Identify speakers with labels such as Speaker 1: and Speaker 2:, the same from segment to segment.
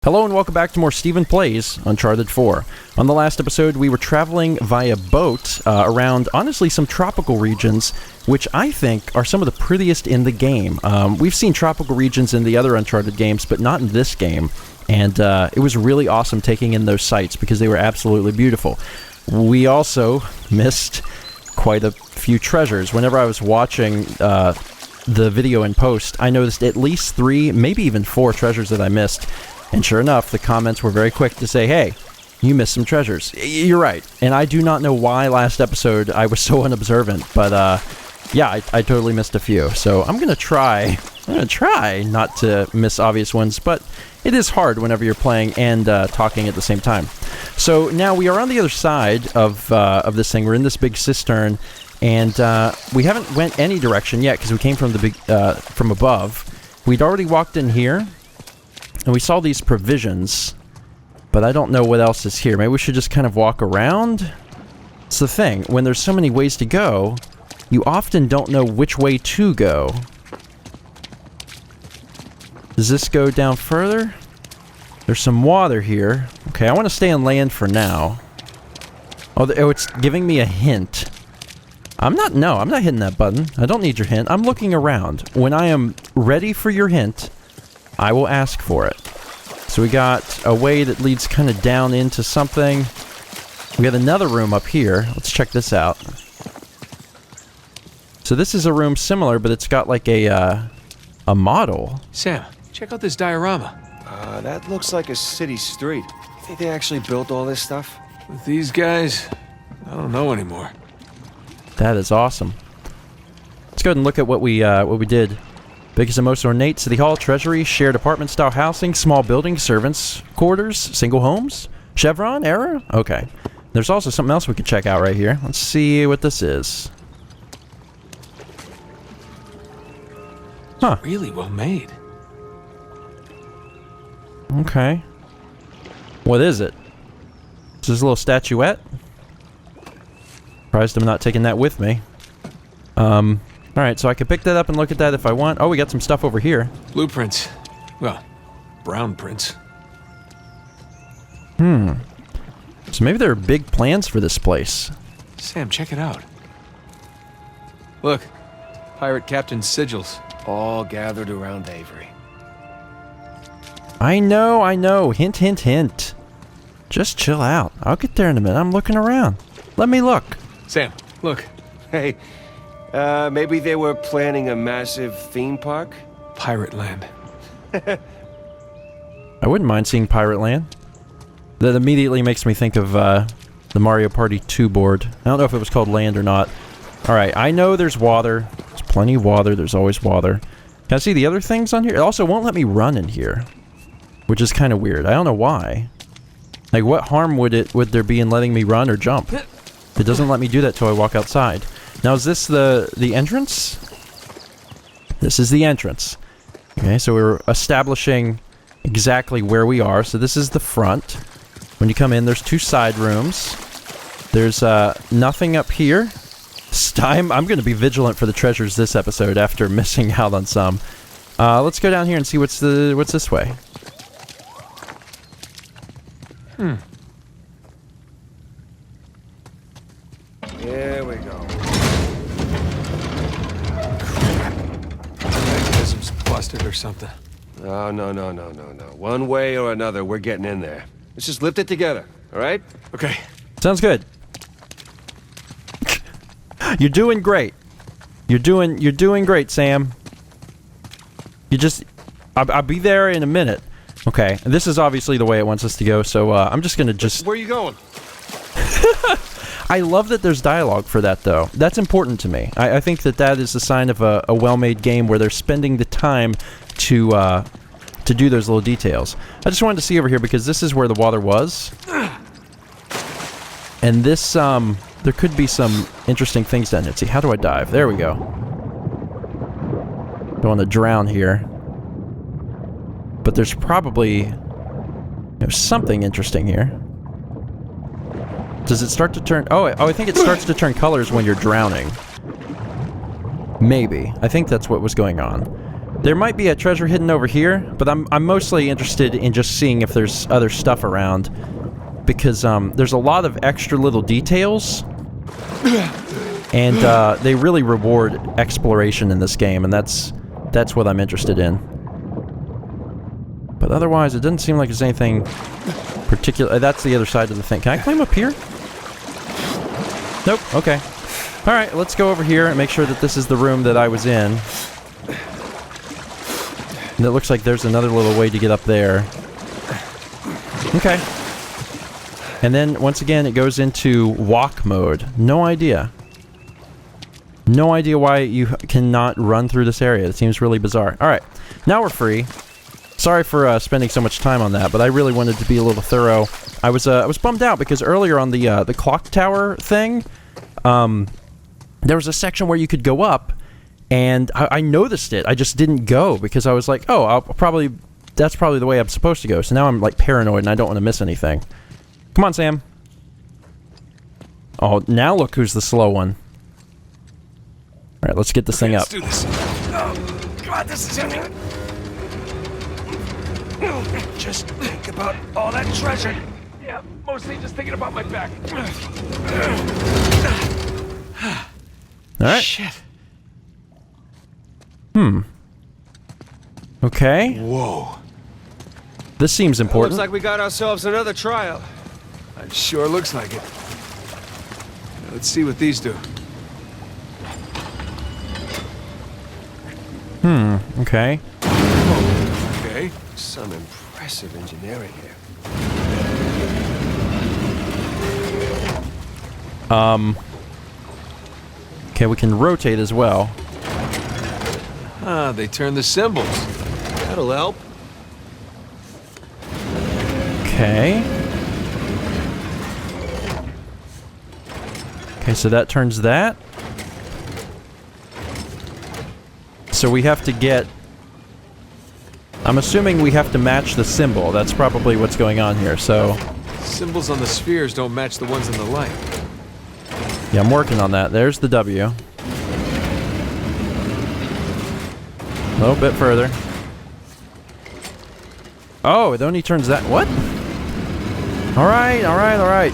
Speaker 1: Hello and welcome back to more Stephen Plays Uncharted 4. On the last episode, we were traveling via boat around, honestly, some tropical regions, which I think are some of the prettiest in the game. We've seen tropical regions in the other Uncharted games, but not in this game. And it was really awesome taking in those sights because they were absolutely beautiful. We also missed quite a few treasures. Whenever I was watching the video in post, I noticed at least 3, maybe even 4 treasures that I missed. And sure enough, the comments were very quick to say, hey, you missed some treasures. You're right. And I do not know why last episode I was so unobservant, but yeah, I totally missed a few. So I'm going to try not to miss obvious ones, but it is hard whenever you're playing and talking at the same time. So now we are on the other side of this thing. We're in this big cistern, and we haven't went any direction yet because we came from the big from above. We'd already walked in here. And we saw these provisions, but I don't know what else is here. Maybe we should just kind of walk around? It's the thing. When there's so many ways to go, you often don't know which way to go. Does this go down further? There's some water here. Okay, I want to stay on land for now. Oh, it's giving me a hint. I'm not hitting that button. I don't need your hint. I'm looking around. When I am ready for your hint, I will ask for it. So we got a way that leads kind of down into something. We got another room up here. Let's check this out. So this is a room similar, but it's got like a model.
Speaker 2: Sam, check out this diorama.
Speaker 3: That looks like a city street. You think they actually built all this stuff?
Speaker 2: With these guys, I don't know anymore.
Speaker 1: That is awesome. Let's go ahead and look at what we did. Biggest and most ornate city hall, treasury, shared apartment-style housing, small buildings, servants' quarters, single homes, chevron, error? Okay. There's also something else we could check out right here. Let's see what this is. Huh.
Speaker 2: It's really well made.
Speaker 1: Okay. What is it? Is this a little statuette? Surprised I'm not taking that with me. Alright, so I can pick that up and look at that if I want. Oh, we got some stuff over here.
Speaker 2: Blueprints. Well, brown prints.
Speaker 1: So maybe there are big plans for this place.
Speaker 2: Sam, check it out. Look, pirate captain sigils.
Speaker 3: All gathered around Avery.
Speaker 1: I know. Hint, hint, hint. Just chill out. I'll get there in a minute. I'm looking around. Let me look.
Speaker 2: Sam, look.
Speaker 3: Hey, maybe they were planning a massive theme park?
Speaker 2: Pirate land.
Speaker 1: I wouldn't mind seeing Pirate Land. That immediately makes me think of the Mario Party 2 board. I don't know if it was called Land or not. Alright, I know there's water. There's plenty of water. There's always water. Can I see the other things on here? It also won't let me run in here, which is kind of weird. I don't know why. Like, what harm would there be in letting me run or jump? It doesn't let me do that till I walk outside. Now, is this the entrance? This is the entrance. Okay, so we're establishing exactly where we are. So this is the front. When you come in, there's 2 side rooms. There's nothing up here. I'm going to be vigilant for the treasures this episode after missing out on some. Let's go down here and see what's this way.
Speaker 3: Here we go.
Speaker 2: Mechanism's busted or something.
Speaker 3: Oh, no. One way or another, we're getting in there. Let's just lift it together, all right?
Speaker 2: Okay.
Speaker 1: Sounds good. You're doing great. You're doing great, Sam. I'll be there in a minute. Okay, and this is obviously the way it wants us to go, so I'm just gonna
Speaker 3: Where are you going?
Speaker 1: I love that there's dialogue for that, though. That's important to me. I think that is a sign of a well-made game where they're spending the time to do those little details. I just wanted to see over here because this is where the water was. And this, there could be some interesting things down here. Let's see, how do I dive? There we go. Don't want to drown here. But there's probably something interesting here. Does it start to turn... Oh, I think it starts to turn colors when you're drowning. Maybe. I think that's what was going on. There might be a treasure hidden over here, but I'm mostly interested in just seeing if there's other stuff around. Because there's a lot of extra little details. And they really reward exploration in this game, and that's what I'm interested in. But otherwise, it doesn't seem like there's anything particular. That's the other side of the thing. Can I climb up here? Nope. Okay. All right, let's go over here and make sure that this is the room that I was in. And it looks like there's another little way to get up there. Okay. And then, once again, it goes into walk mode. No idea. No idea why you cannot run through this area. It seems really bizarre. Alright, now we're free. Sorry for spending so much time on that, but I really wanted to be a little thorough. I was bummed out because earlier on the clock tower thing, there was a section where you could go up, and I noticed it. I just didn't go because I was like, oh, that's probably the way I'm supposed to go. So now I'm like paranoid and I don't want to miss anything. Come on, Sam. Oh, now look who's the slow one. Alright, let's get this thing up.
Speaker 2: Let's do this. Oh, God, this is heavy. Just think about all that treasure. Yeah, mostly just thinking about my back.
Speaker 1: Alright.
Speaker 2: Shit.
Speaker 1: Okay.
Speaker 2: Whoa.
Speaker 1: This seems important.
Speaker 3: Looks like we got ourselves another trial.
Speaker 2: It sure looks like it. Let's see what these do.
Speaker 1: Okay.
Speaker 2: Okay.
Speaker 3: Some impressive engineering here.
Speaker 1: Okay, we can rotate as well.
Speaker 2: Ah, they turn the symbols.
Speaker 3: That'll help.
Speaker 1: Okay. Okay, so that turns that. So we have to get... I'm assuming we have to match the symbol. That's probably what's going on here, so...
Speaker 2: Symbols on the spheres don't match the ones in the light.
Speaker 1: Yeah, I'm working on that. There's the W. A little bit further. Oh, it only turns that... What? Alright, alright, alright.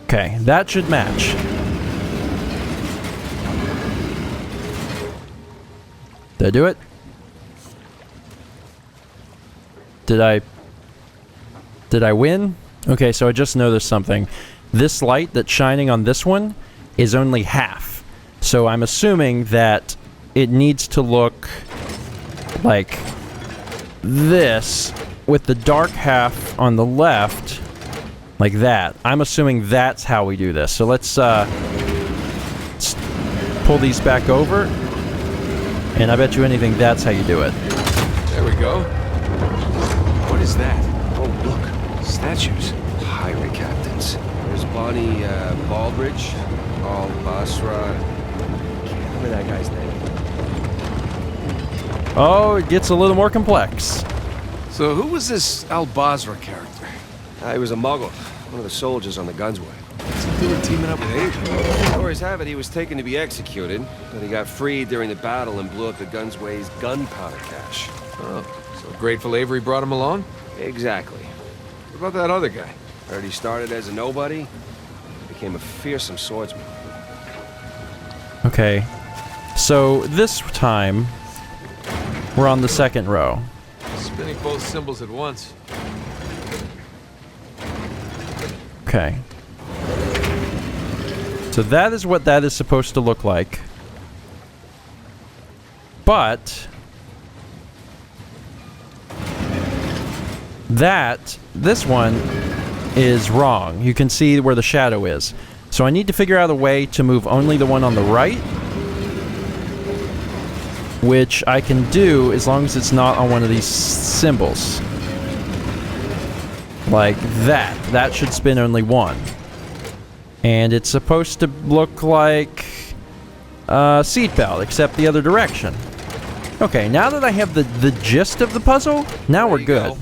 Speaker 1: Okay, that should match. Did I do it? Did I win? Okay, so I just noticed something. This light that's shining on this one is only half. So I'm assuming that it needs to look like this with the dark half on the left, like that. I'm assuming that's how we do this. So let's pull these back over, and I bet you anything that's how you do it.
Speaker 2: There we go. What is that?
Speaker 3: Oh, look.
Speaker 2: Statues.
Speaker 3: Pirate captains. There's Bonnie Baldridge, Al Basra. Can't remember that guy's name.
Speaker 1: Oh, it gets a little more complex.
Speaker 2: So who was this Al Basra character?
Speaker 3: He was a Muggle, one of the soldiers on the Gunsway.
Speaker 2: What's he doing teaming up with Avery?
Speaker 3: Stories have it he was taken to be executed, but he got freed during the battle and blew up the Gunsway's gunpowder cache.
Speaker 2: Oh, so Grateful Avery brought him along?
Speaker 3: Exactly.
Speaker 2: What about that other guy?
Speaker 3: Heard he started as a nobody, became a fearsome swordsman.
Speaker 1: Okay, so this time we're on the second row.
Speaker 2: Spinning both symbols at once.
Speaker 1: Okay. So that is what that is supposed to look like. But this one is wrong. You can see where the shadow is. So I need to figure out a way to move only the one on the right, which I can do as long as it's not on one of these symbols. Like that. That should spin only one. And it's supposed to look like a seatbelt, except the other direction. Okay, now that I have the gist of the puzzle, now we're good.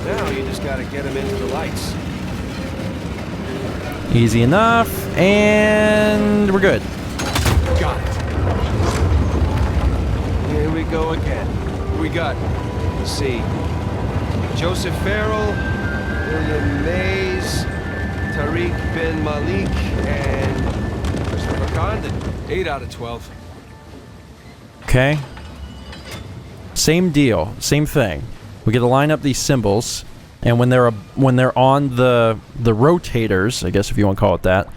Speaker 3: Now you just gotta get him into the lights.
Speaker 1: Easy enough, and we're good.
Speaker 2: Got it.
Speaker 3: Here we go again.
Speaker 2: What we got?
Speaker 3: Let's see. Joseph Farrell, William Mays, Tariq bin Malik, and Christopher Condon.
Speaker 2: 8 out of 12.
Speaker 1: Okay. Same deal. Same thing. We get to line up these symbols, and when they're on the rotators, I guess if you want to call it that,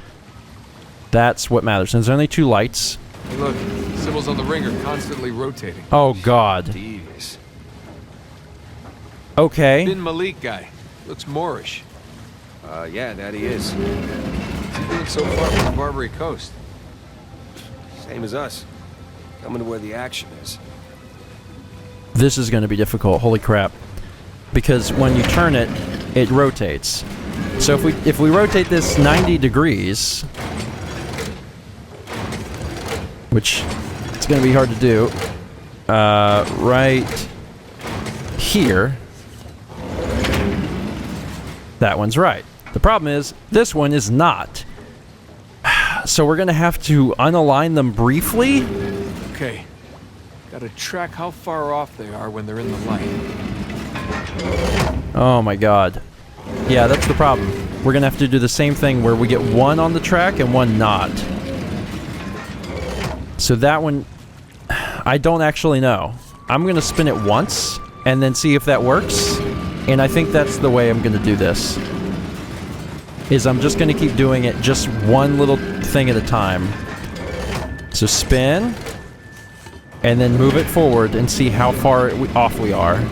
Speaker 1: that's what matters. And there's only 2 lights.
Speaker 2: Hey, look. Symbols on the ring are constantly rotating.
Speaker 1: Oh, God.
Speaker 3: Devious.
Speaker 1: Okay.
Speaker 2: Bin Malik guy. Looks Moorish.
Speaker 3: Yeah, that he is.
Speaker 2: What's he doing so far from the Barbary Coast?
Speaker 3: Same as us. Coming to where the action is.
Speaker 1: This is going to be difficult. Holy crap. Because when you turn it, it rotates. So if we rotate this 90 degrees, which it's going to be hard to do, right here, that one's right. The problem is, this one is not. So we're going to have to unalign them briefly.
Speaker 2: Okay. Gotta track how far off they are when they're in the light.
Speaker 1: Oh my god. Yeah, that's the problem. We're going to have to do the same thing where we get one on the track and one not. So that one, I don't actually know. I'm going to spin it once and then see if that works. And I think that's the way I'm going to do this. Is I'm just going to keep doing it just one little thing at a time. So spin, and then move it forward and see how far off we are.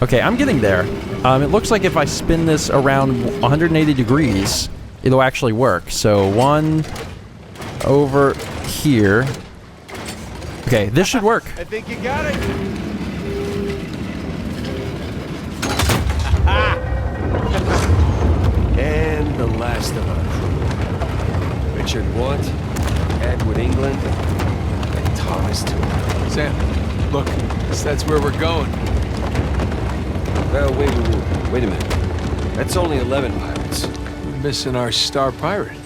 Speaker 1: Okay, I'm getting there. It looks like if I spin this around 180 degrees, it'll actually work. So one over here. Okay, this should work.
Speaker 3: I think you got it. And the last of our crew. Richard Want, Edward England, and Thomas Tucker.
Speaker 2: Sam, look. That's where we're going.
Speaker 3: Well, wait a minute. That's only 11 pirates.
Speaker 2: We're missing our star pirate.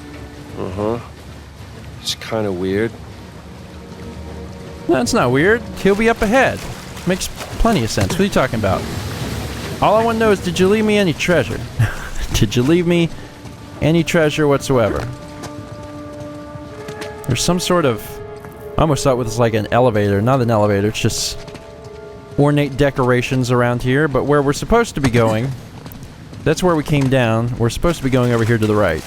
Speaker 3: Uh-huh. It's kind of weird.
Speaker 1: That's not weird. He'll be up ahead. Makes plenty of sense. What are you talking about? All I want to know is, did you leave me any treasure? Did you leave me any treasure whatsoever? There's some sort of... I almost thought it was like an elevator. Not an elevator. It's just ornate decorations around here. But where we're supposed to be going... That's where we came down. We're supposed to be going over here to the right.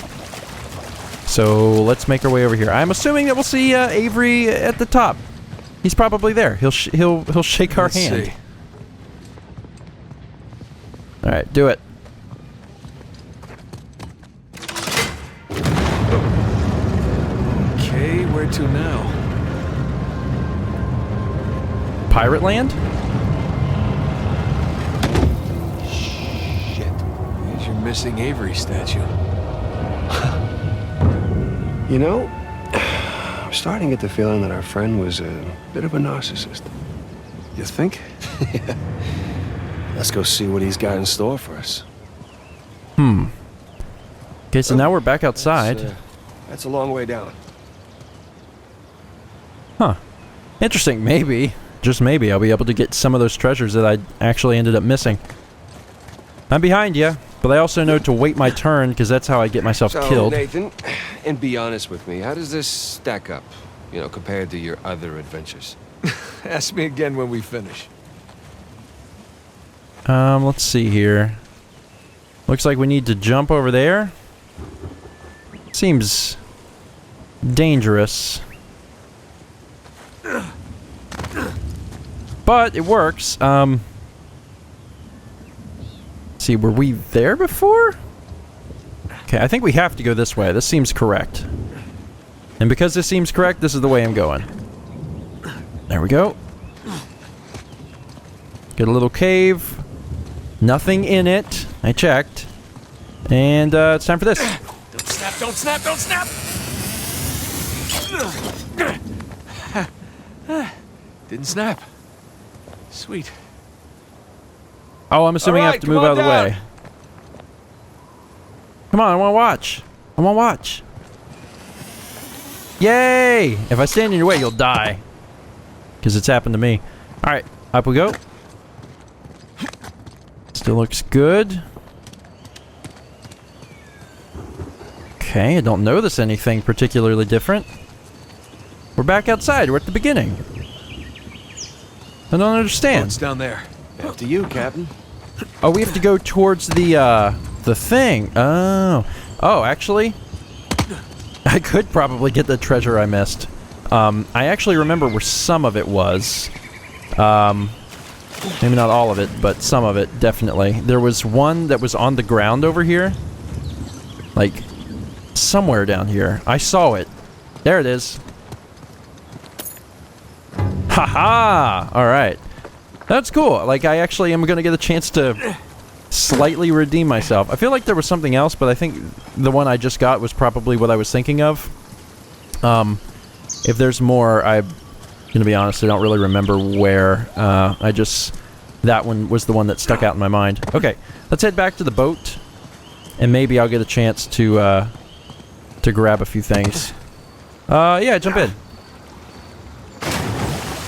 Speaker 1: So let's make our way over here. I'm assuming that we'll see Avery at the top. He's probably there. He'll shake our hand.
Speaker 2: See.
Speaker 1: All right, do it.
Speaker 2: Okay, where to now?
Speaker 1: Pirate Land?
Speaker 2: Shit. There's your missing Avery statue.
Speaker 3: You know, I'm starting to get the feeling that our friend was a bit of a narcissist.
Speaker 2: You think?
Speaker 3: Yeah. Let's go see what he's got in store for us.
Speaker 1: Okay, so now we're back outside.
Speaker 3: That's a long way down.
Speaker 1: Huh. Interesting. Maybe, just maybe, I'll be able to get some of those treasures that I actually ended up missing. I'm behind you, but I also know to wait my turn, because that's how I get myself killed.
Speaker 3: Nathan, and be honest with me, how does this stack up, you know, compared to your other adventures?
Speaker 2: Ask me again when we finish.
Speaker 1: Let's see here. Looks like we need to jump over there. Seems dangerous. But it works. See, were we there before? Okay, I think we have to go this way. This seems correct. And because this seems correct, this is the way I'm going. There we go. Get a little cave. Nothing in it. I checked. And it's time for this.
Speaker 2: Don't snap, don't snap, don't snap! Didn't snap. Sweet.
Speaker 1: Oh, I'm assuming I have to move out of the way. Come on, I want to watch. I want to watch. Yay! If I stand in your way, you'll die. because it's happened to me. All right, up we go. Still looks good. Okay, I don't notice anything particularly different. We're back outside. We're at the beginning. I don't understand.
Speaker 2: Boat's down there.
Speaker 3: After you, Captain.
Speaker 1: Oh, we have to go towards the thing. Oh, actually, I could probably get the treasure I missed. I actually remember where some of it was. Maybe not all of it, but some of it, definitely. There was one that was on the ground over here. Like, somewhere down here. I saw it. There it is. Haha! Alright. That's cool. Like, I actually am going to get a chance to slightly redeem myself. I feel like there was something else, but I think the one I just got was probably what I was thinking of. If there's more, I'm going to be honest, I don't really remember where. That one was the one that stuck out in my mind. Okay, let's head back to the boat, and maybe I'll get a chance to grab a few things. Yeah, jump in.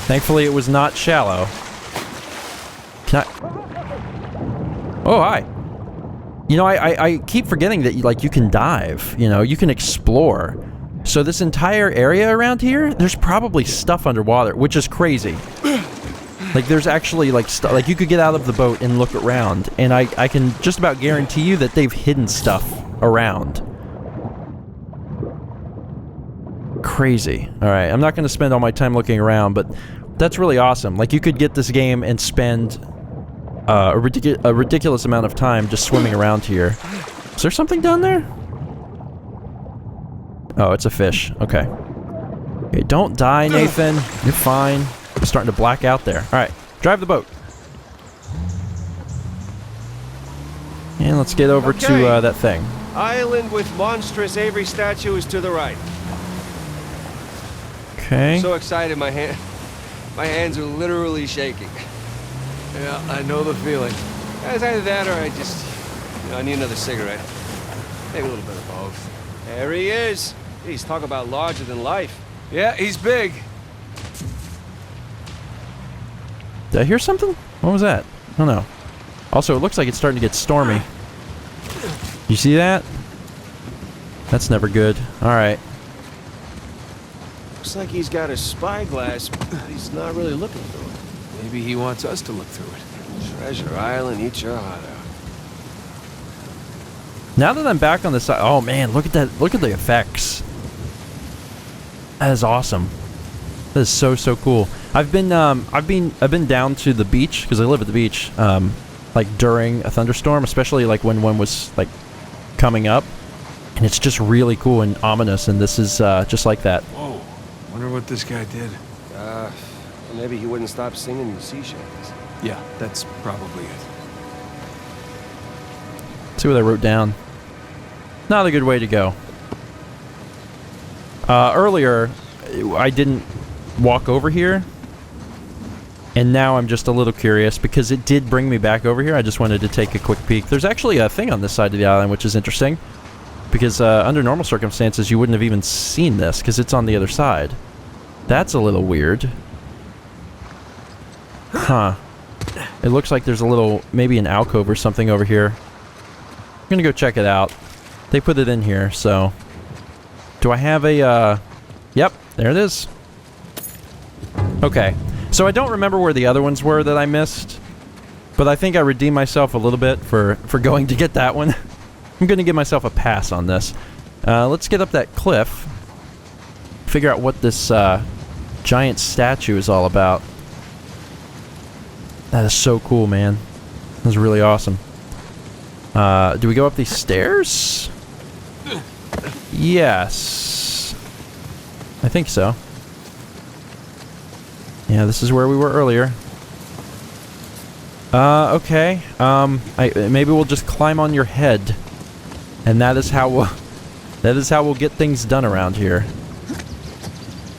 Speaker 1: Thankfully, it was not shallow. Can I... Oh, hi. You know, I keep forgetting that, you can dive. You know, you can explore. So this entire area around here, there's probably stuff underwater, which is crazy. Like, there's actually, you could get out of the boat and look around, and I can just about guarantee you that they've hidden stuff around. Crazy. Alright, I'm not going to spend all my time looking around, but that's really awesome. Like, you could get this game and spend a ridiculous amount of time just swimming around here. Is there something down there? Oh, it's a fish. Okay. Okay, don't die, Nathan. You're fine. I'm starting to black out there. Alright, drive the boat. And let's get over to that thing.
Speaker 3: Island with monstrous Avery statue is to the right.
Speaker 1: Okay.
Speaker 3: I'm so excited, my hands are literally shaking.
Speaker 2: Yeah, I know the feeling.
Speaker 3: It's either that or I need another cigarette. Maybe a little bit of both. There he is. He's talk about larger than life.
Speaker 2: Yeah, he's big.
Speaker 1: Did I hear something? What was that? I don't know. Also, it looks like it's starting to get stormy. You see that? That's never good. Alright.
Speaker 3: Looks like he's got a spyglass, but he's not really looking through it.
Speaker 2: Maybe he wants us to look through it.
Speaker 3: Treasure Island, eat your heart out.
Speaker 1: Now that I'm back on the side, oh man, look at that! Look at the effects. That is awesome. That is so cool. I've been down to the beach because I live at the beach. Like during a thunderstorm, especially like when one was like coming up, and it's just really cool and ominous. And this is just like that.
Speaker 2: Whoa! Wonder what this guy did.
Speaker 3: Maybe he wouldn't stop singing the sea shanties.
Speaker 2: Yeah, that's probably it.
Speaker 1: Let's see what I wrote down. Not a good way to go. Earlier, I didn't walk over here, and now I'm just a little curious because it did bring me back over here. I just wanted to take a quick peek. There's actually a thing on this side of the island which is interesting because under normal circumstances you wouldn't have even seen this because it's on the other side. That's a little weird. Huh. It looks like there's a little, maybe an alcove or something over here. I'm gonna go check it out. They put it in here, so... Do I have a, Yep, there it is. Okay. So I don't remember where the other ones were that I missed, but I think I redeemed myself a little bit for going to get that one. I'm gonna give myself a pass on this. Let's get up that cliff. Figure out what this, giant statue is all about. That is so cool, man. That is really awesome. Do we go up these stairs? Yes. I think so. Yeah, this is where we were earlier. Okay. Maybe we'll just climb on your head. And that is how we'll get things done around here.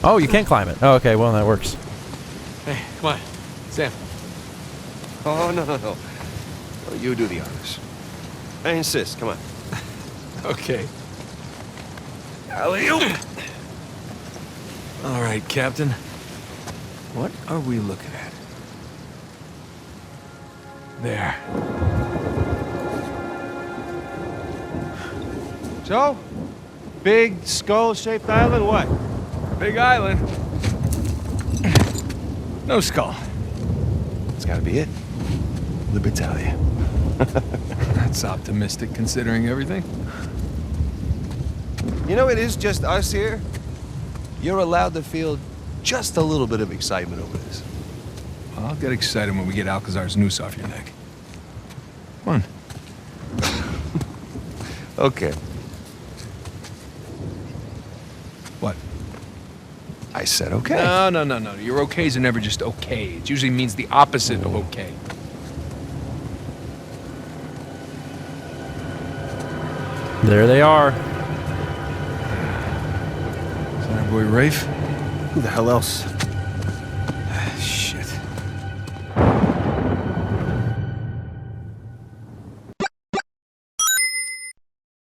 Speaker 1: Oh, you can climb it. Oh, okay, well, that works.
Speaker 2: Hey, come on. Sam.
Speaker 3: Oh, no. Oh, you do the honors. I insist. Come on.
Speaker 2: Okay. Alley-oop. All right, Captain. What are we looking at? There.
Speaker 3: So? Big skull-shaped island, what?
Speaker 2: Big island. No skull.
Speaker 3: It's gotta be it. Libertalia.
Speaker 2: That's optimistic considering everything.
Speaker 3: You know, it is just us here. You're allowed to feel just a little bit of excitement over this.
Speaker 2: Well, I'll get excited when we get Alcazar's noose off your neck. Come on.
Speaker 3: Okay.
Speaker 2: What?
Speaker 3: I said okay.
Speaker 2: No. Your okays are never just okay. It usually means the opposite of okay.
Speaker 1: There they are.
Speaker 2: Is that our boy Rafe?
Speaker 3: Who the hell else?